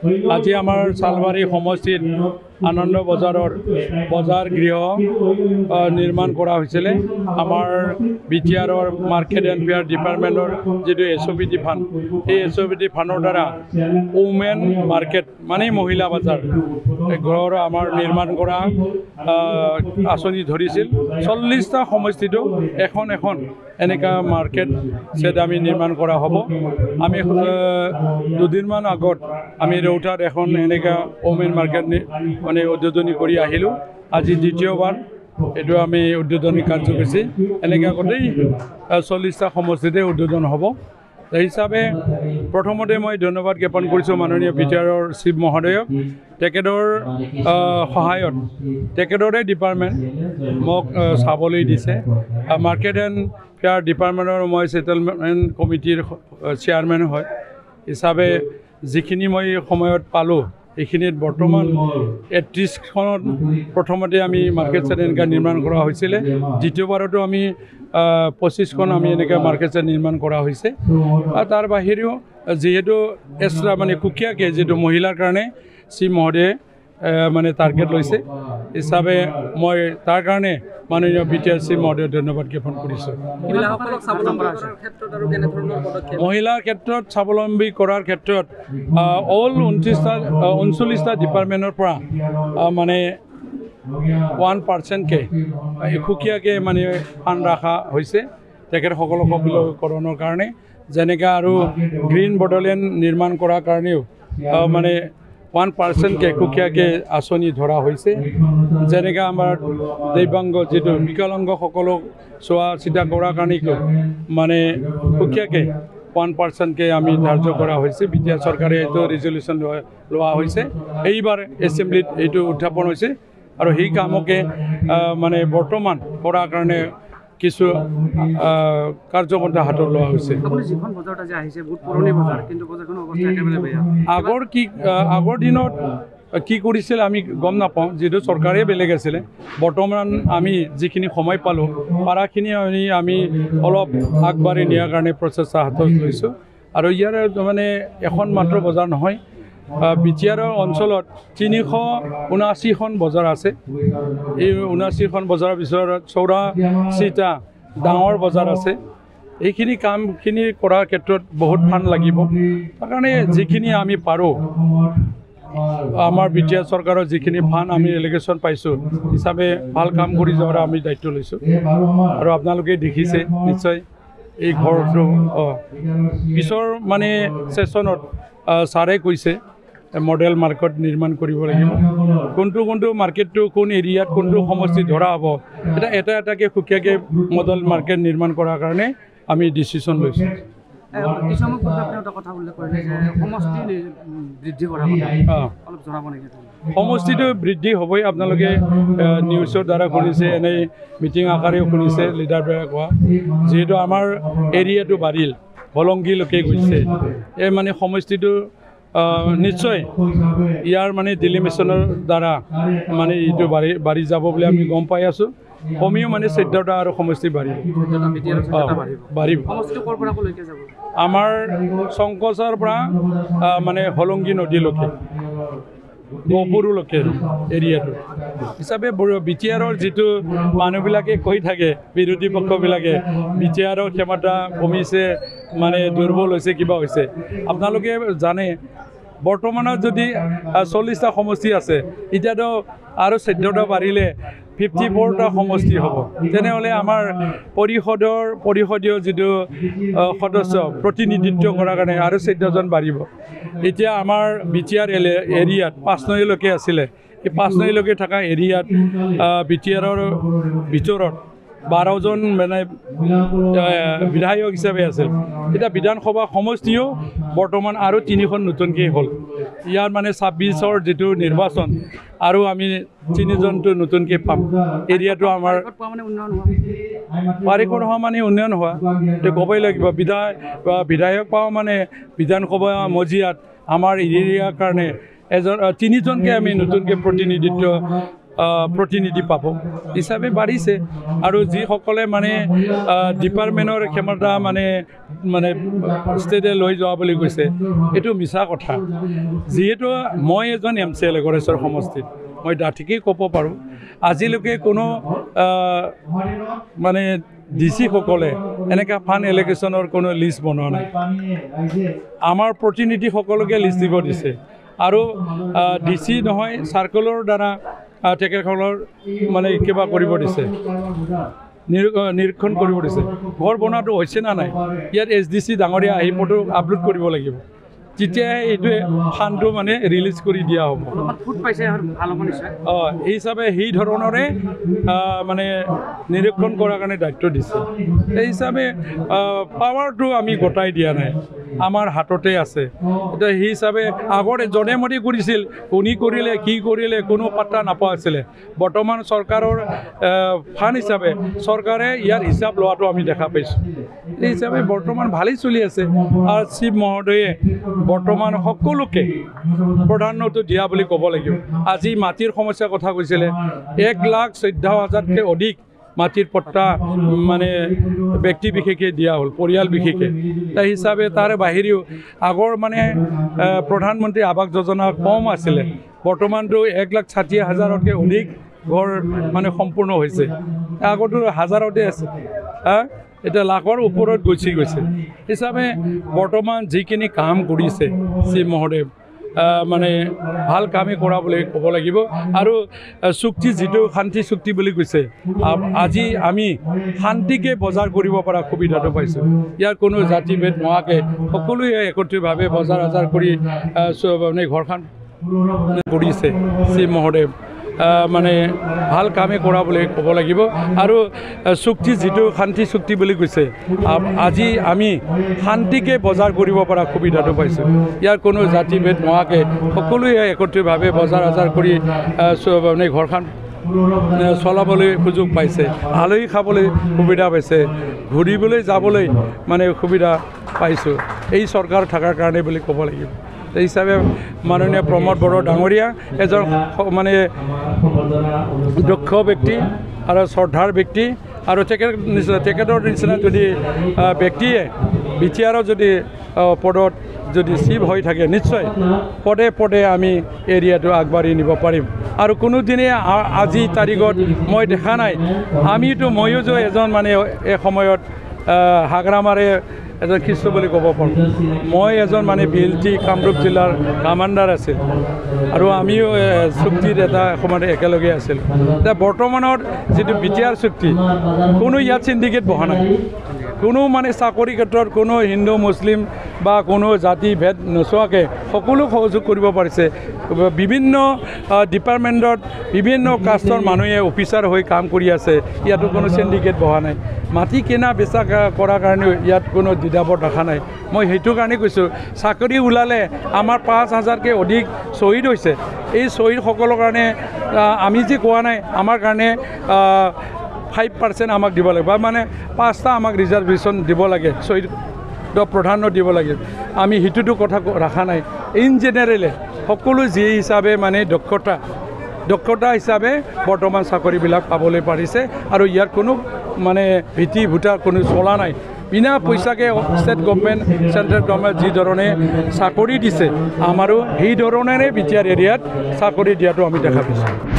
আজি আমাৰ চালবাৰী সমষ্টিত আনন্দ বজাৰৰ বজাৰ গৃহ নিৰ্মাণ কৰা হৈছিলে আমাৰ বিটিআৰৰ মাৰ্কেট এণ্ড ফেয়াৰ ডিপাৰ্টমেণ্টৰ যিটো SOPD ফাণ্ড এই SOPD ফাণ্ডৰ দ্বাৰা ওমেন মাৰ্কেট মানে মহিলা বজাৰ ঘৰৰ আমাৰ নিৰ্মাণ কৰা আঁচনি ধৰিছিল 40টা সমষ্টিটো এখন এনেকা মাৰ্কেট সেট আমি নিৰ্মাণ কৰা হ'ব আমি দুদিনমান আগত আমি ৰৌতাত এখন এনেকা ওমেন মাৰ্কেট মানে উদ্বোধনী কৰি আহিলোঁ আজি দ্বিতীয়বাৰ এইটো আমি উদ্বোধনী কাৰ্যসূচী এনেকা গোটেই 40টা সমষ্টিতে উদ্বোধন হ'ব এই হিচাপে প্ৰথমতে মই ধন্যবাদ জ্ঞাপন কৰিছোঁ মাননীয় বিটিআৰৰ চিফ মহোদয়ক তেখেতৰ সহায়ত তেখেতৰে ডিপাৰ্টমেণ্ট মোক চাবলৈ দিছে মাৰ্কেট এণ্ড ফেয়াৰ ডিপাৰ্টমেণ্টৰ মই ছেটেলমেণ্ট কমিটিৰ চেয়াৰমেন হয় হিচাপে যিখিনি মই সময়ত পালোঁ এইখিনিত বৰ্তমান 31খনত প্ৰথমতে আমি মাৰ্কেট সেট এনেকা নিৰ্মাণ কৰা হৈছিলে দ্বিতীয়বাৰতো আমি 25খন আমি এনেকা মাৰ্কেট সেট নিৰ্মাণ কৰা হৈছে আৰু তাৰ বাহিৰেও যিহেতু এক্সট্ৰা মানে কুকীয়াকৈ যিটো মহিলাৰ কাৰণে চিফ মহোদয়ে মানে টাৰ্গেট লৈছে হিচাপে মই তাৰ কাৰণে মাননীয় বিটিআৰ চিফ মহোদয়ক ধন্যবাদ জ্ঞাপন কৰিছোঁ মহিলাৰ ক্ষেত্ৰত স্বাৱলম্বী কৰাৰ ক্ষেত্ৰত অল 39টা ডিপাৰ্টমেণ্টৰ পৰা মানে 1%কে সুকীয়াকৈ মানে ফাণ্ড ৰখা হৈছে তেখেতসকলক সবলীকৰণৰ কাৰণে যেনেকৈ আৰু গ্ৰীণ বডোলেণ্ড নিৰ্মাণ কৰাৰ কাৰণেও মানে 1%কে সুকীয়াকৈ আঁচনি ধৰা হৈছে যেনেকৈ আমাৰ দিব্যাংগ যিটো বিকলাংগসকলক চোৱা চিতা কৰাৰ কাৰণে মানে সুকীয়াকৈ 1%কে আমি ধাৰ্য কৰা হৈছে বিটিআৰ চৰকাৰে এইটো ৰিজলিউশ্যন লোৱা হৈছে এইবাৰ এছেম্বলিত এইটো উত্থাপন হৈছে আৰু সেই কামকে মানে বৰ্তমান কৰাৰ কাৰণে কিছু কাৰ্যপন্থা হাতত লোৱা হৈছে আগৰ দিনত কি কৰিছিল আমি গম নাপাওঁ যিটো চৰকাৰে বেলেগ আছিলে বৰ্তমান আমি যিখিনি সময় পালোঁ পাৰাখিনি আমি অলপ আগবাঢ়ি নিয়াৰ কাৰণে প্ৰচেষ্টা হাতত লৈছোঁ আৰু ইয়াৰ মানে এখন মাত্ৰ বজাৰ নহয় বিটিআৰৰ অঞ্চলত 379খন বজাৰ আছে এই 79খন বজাৰৰ ভিতৰত 84টা ডাঙৰ বজাৰ আছে এইখিনি কামখিনি কৰাৰ ক্ষেত্ৰত বহুত ফাণ্ড লাগিব তাৰ কাৰণে যিখিনি আমি পাৰোঁ আমাৰ বিটিআৰ চৰকাৰৰ যিখিনি ফাণ্ড আমি এলিগেশ্যন পাইছোঁ হিচাপে ভাল কাম কৰি যোৱাৰ আমি দায়িত্ব লৈছোঁ আৰু আপোনালোকে দেখিছে নিশ্চয় এই ঘৰটো পিছৰ মানে ছেশ্যনত ছাৰে কৈছে মডেল মাৰ্কেট নিৰ্মাণ কৰিব লাগিব কোনটো মাৰ্কেটটো কোন এৰিয়াত কোনটো সমষ্টি ধৰা হ'ব এটাকৈ সুকীয়াকৈ মডেল মাৰ্কেট নিৰ্মাণ কৰাৰ কাৰণে আমি ডিচিশ্যন লৈছোঁ সমষ্টিটো বৃদ্ধি হ'বই আপোনালোকে নিউজৰ দ্বাৰা শুনিছে এনেই মিটিং আকাৰেও শুনিছে লিডাৰবোৰে কোৱা যিহেতু আমাৰ এৰিয়াটো বাঢ়িল হলংগীলৈকে গৈছে এই মানে সমষ্টিটো নিশ্চয় ইয়াৰ মানে ডিলিমিশ্যনৰ দ্বাৰা মানে এইটো বাঢ়ি যাব বুলি আমি গম পাই আছোঁ কমিও মানে 14টা আৰু সমষ্টি বাঢ়িব আমাৰ শংকচৰ পৰা মানে হলংগী নদীলৈকে গহপুৰলৈকে এৰিয়াটো হিচাপে বিটিআৰৰ যিটো মানুহবিলাকে কৈ থাকে বিৰোধী পক্ষবিলাকে বিটিআৰৰ ক্ষমতা কমিছে মানে দুৰ্বল হৈছে কিবা হৈছে আপোনালোকে জানে বৰ্তমানত যদি 40টা সমষ্টি আছে এতিয়াতো আৰু 14টা বাঢ়িলে 54টা সমষ্টি হ'ব তেনেহ'লে আমাৰ পৰিষদীয় যিটো সদস্য প্ৰতিনিধিত্ব কৰাৰ কাৰণে আৰু 14জন বাঢ়িব এতিয়া আমাৰ বিটিআৰ এৰিয়াত 5 নৈলৈকে আছিলে এই 5 নৈলৈকে থকা এৰিয়াত বিটিআৰৰ ভিতৰত 12জন মানে বিধায়ক হিচাপে আছিল এটা বিধানসভা সমষ্টিও বৰ্তমান আৰু 3খন নতুনকৈ হ'ল ইয়াৰ মানে 26ৰ যিটো নিৰ্বাচন আৰু আমি 3জনটো নতুনকৈ পাম এৰিয়াটো আমাৰ পাৰিষদ হোৱা মানে উন্নয়ন হোৱা এইটো ক'বই লাগিব বিধায়ক পাওঁ মানে বিধানসভা মজিয়াত আমাৰ এৰিয়াৰ কাৰণে 3জনকৈ আমি নতুনকৈ প্ৰতিনিধিত্ব প্ৰতিনিধি পাব হিচাপে বাঢ়িছে আৰু যিসকলে মানে ডিপাৰ্টমেণ্টৰ ক্ষমতা মানে ষ্টেটে লৈ যোৱা বুলি কৈছে এইটো মিছা কথা যিহেতু মই এজন MCLA গড়েশ্বৰ সমষ্টিত মই ডাঠিকেই ক'ব পাৰোঁ আজিলৈকে কোনো মানে ডিচিসকলে এনেকুৱা ফাণ্ড এল'কেশ্যনৰ কোনো লিষ্ট বনোৱা নাই আমাৰ প্ৰতিনিধিসকলকে লিষ্ট দিব দিছে আৰু DC নহয় চাৰ্কলৰ দ্বাৰা তেখেতসকলৰ মানে কিবা কৰিব দিছে নিৰীক্ষণ কৰিব দিছে ঘৰ বনোৱাটো হৈছে না নাই ইয়াত SDC ডাঙৰীয়া আহি ফটো আপলোড কৰিব লাগিব তেতিয়াহে এইটোৱে ফাণ্ডটো মানে ৰিলিজ কৰি দিয়া হ'ব এই হিচাপে সেই ধৰণৰে মানে নিৰীক্ষণ কৰাৰ কাৰণে দায়িত্ব দিছে এই হিচাপে পাৱাৰটো আমি গতাই দিয়া নাই আমাৰ হাততে আছে এতিয়া সেই হিচাপে আগতে জনে মতে কৰিছিল কোনি কৰিলে কি কৰিলে কোনো পাত্তা নাপোৱা আছিলে বৰ্তমান চৰকাৰৰ ফাণ্ড হিচাপে চৰকাৰে ইয়াৰ হিচাপ লোৱাটো আমি দেখা পাইছোঁ এই হিচাপে বৰ্তমান ভালেই চলি আছে আৰু শিৱ মহোদয়ে বৰ্তমান সকলোকে প্ৰাধান্যটো দিয়া বুলি ক'ব লাগিব আজি মাটিৰ সমস্যাৰ কথা কৈছিলে 1,14,000তকৈ অধিক মাটিৰ পট্টা মানে ব্যক্তি বিশেষে দিয়া হ'ল পৰিয়াল বিশেষে তাৰ হিচাপে তাৰ বাহিৰেও আগৰ মানে প্ৰধানমন্ত্ৰী আৱাস যোজনা কম আছিলে বৰ্তমানটো 1,60,000তকৈ অধিক ঘৰ মানে সম্পূৰ্ণ হৈছে আগতো হাজাৰতে আছে এটা লাখৰ ওপৰত গৈছে হিচাপে বৰ্তমান যিখিনি কাম কৰিছে শিৱ মহোদয় মানে ভাল কামেই কৰা বুলি ক'ব লাগিব আৰু চুক্তি যিটো শান্তি চুক্তি বুলি কৈছে আজি আমি শান্তিকে বজাৰ কৰিব পৰা সুবিধাটো পাইছোঁ ইয়াৰ কোনো জাতিভেদ নোহোৱাকৈ সকলোৱে একত্ৰিতভাৱে বজাৰ আজাৰ কৰি মানে ঘৰখন কৰিছে শিৱ মহোদয় মানে ভাল কামেই কৰা বুলি ক'ব লাগিব আৰু চুক্তি যিটো শান্তি চুক্তি বুলি কৈছে আজি আমি শান্তিকে বজাৰ কৰিব পৰা সুবিধাটো পাইছোঁ ইয়াৰ কোনো জাতিভেদ নোহোৱাকৈ সকলোৱে একত্ৰিতভাৱে বজাৰ আজাৰ কৰি মানে ঘৰখন চলাবলৈ সুযোগ পাইছে আলহী খাবলৈ সুবিধা পাইছে ঘূৰিবলৈ যাবলৈ মানে সুবিধা পাইছোঁ এই চৰকাৰ থকাৰ কাৰণে বুলি ক'ব লাগিব এই হিচাপে মাননীয় প্ৰমোদ বড়ো ডাঙৰীয়া এজন মানে দক্ষ ব্যক্তি আৰু শ্ৰদ্ধাৰ ব্যক্তি আৰু তেখেতৰ নিচিনা যদি ব্যক্তিয়ে BTRৰ যদি পদত যদি চিফ হৈ থাকে নিশ্চয় পদে পদে আমি এৰিয়াটো আগবাঢ়ি নিব পাৰিম আৰু কোনোদিনে আজি তাৰিখত মই দেখা নাই ময়ো যে এজন মানে এই সময়ত হাগ্ৰামাৰে এজন খ্ৰীষ্ট বুলি ক'ব পাৰোঁ মই এজন মানে BLT কামৰূপ জিলাৰ কামাণ্ডাৰ আছিল আৰু আমিও চুক্তিত এটা সময়ত একেলগে আছিল এতিয়া বৰ্তমানৰ যিটো BTR চুক্তি কোনো ইয়াত চিণ্ডিকেট বহা নাই কোনো মানে চাকৰি ক্ষেত্ৰত কোনো হিন্দু মুছলিম বা কোনো জাতি ভেদ নোচোৱাকৈ সকলো সহযোগ কৰিব পাৰিছে বিভিন্ন ডিপাৰ্টমেণ্টত বিভিন্ন কাষ্টৰ মানুহে অফিচাৰ হৈ কাম কৰি আছে ইয়াতো কোনো চিণ্ডিকেট বহা নাই মাটি কিনা বেচা কৰাৰ কাৰণে ইয়াত কোনো দ্বিধাবোধ দেখা নাই মই সেইটো কাৰণে কৈছোঁ চাকৰি ওলালে আমাৰ 5,000তকৈ অধিক শ্বহীদ হৈছে এই শ্বহীদসকলৰ কাৰণে আমি যে কোৱা নাই আমাৰ কাৰণে 5% আমাক দিব লাগে বা মানে 5টা আমাক ৰিজাৰ্ভেশ্যন দিব লাগে শ্বহীদ প্ৰাধান্য দিব লাগে আমি সেইটোতো কথা ৰখা নাই ইন জেনেৰেলে সকলো যি হিচাপে মানে দক্ষতা হিচাপে বৰ্তমান চাকৰিবিলাক পাবলৈ পাৰিছে আৰু ইয়াত কোনো মানে ভীতি ভূটা কোনো চলা নাই বিনা পইচাকৈ ষ্টেট গভৰ্ণমেণ্ট চেণ্ট্ৰেল গভৰ্ণমেণ্ট যি ধৰণে চাকৰি দিছে আমাৰো সেই ধৰণেৰে BTR এৰিয়াত চাকৰি দিয়াটো আমি দেখা পাইছোঁ